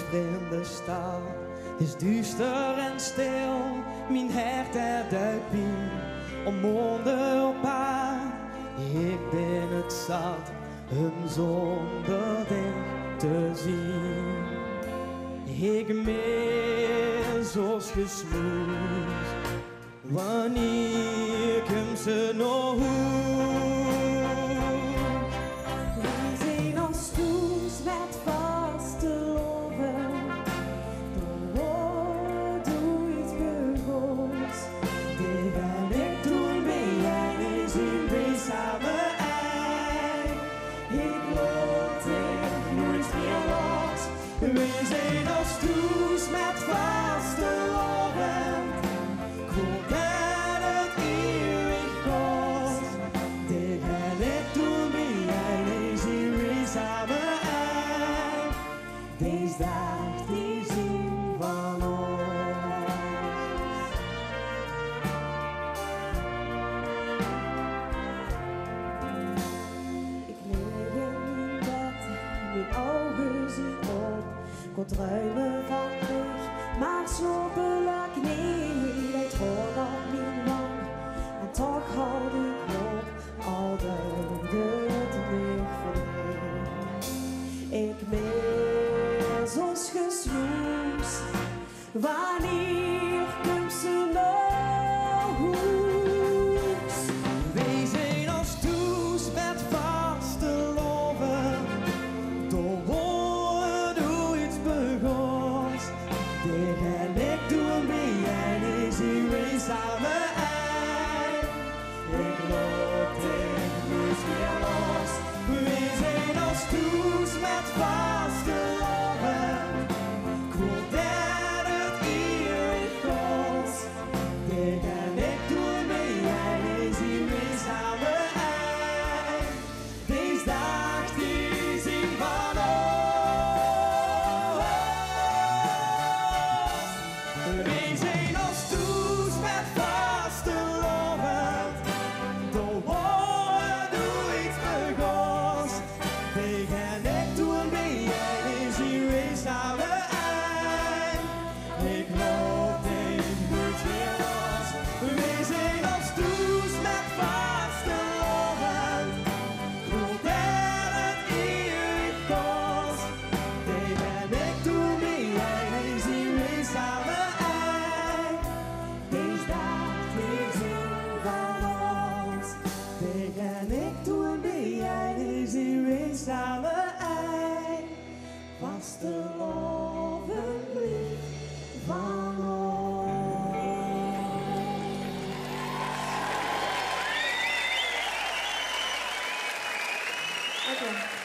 vreemde stad is duister en stil, mijn hart er duikt pijn, om monden op haar. Ik ben het zat, een zonder dich te zien. Ik mis ons gesmoes, wanneer komt ze nog We zijn als toes met vaste loven, de woord doe iets begoos. Die ben ik toen ben jij niet zien, we samen eind. Ik loop tegen nooit meer los. We zijn als toes met vaste loven, komt uit het eeuwig kost. Die ben ik toen ben jij niet zien, we samen eind. Deze dag die zien van ons. Ik lig in mijn bed, mijn ogen zien op. Kon druimen van licht, maar slopelijk niet. Het hoort op mijn wang, en toch houd ik op. Al duurde het niet voor mij. Ik mis ons gesmoes, wanneer komt ze nog hoes? We zijn als toes met vaste loven, door woorden doe iets begoos. Dit en ik doen ben jij niet zien, we samen eind. Ik loop tegen niets meer los. We zijn als toes met vaste loven, komt uit het eeuwig kost. Dit en ik doen ben jij niet zien, we samen eind. Deze dag die zien van ons. We zijn als toes met vaste loven, door woorden doe iets begoos. Tegen ik doen ben jij niet zien, we samen eind. Ik loop tegen niets meer los. We zijn als toes met vaste loven, komt uit het eeuwig kost. Tegen ik doen ben jij niet zien, we samen eind. Deze dag die zien van ons. Tegen ik doen ben jij niet zien, we samen eind. Vaste loven brief van ons. Oké.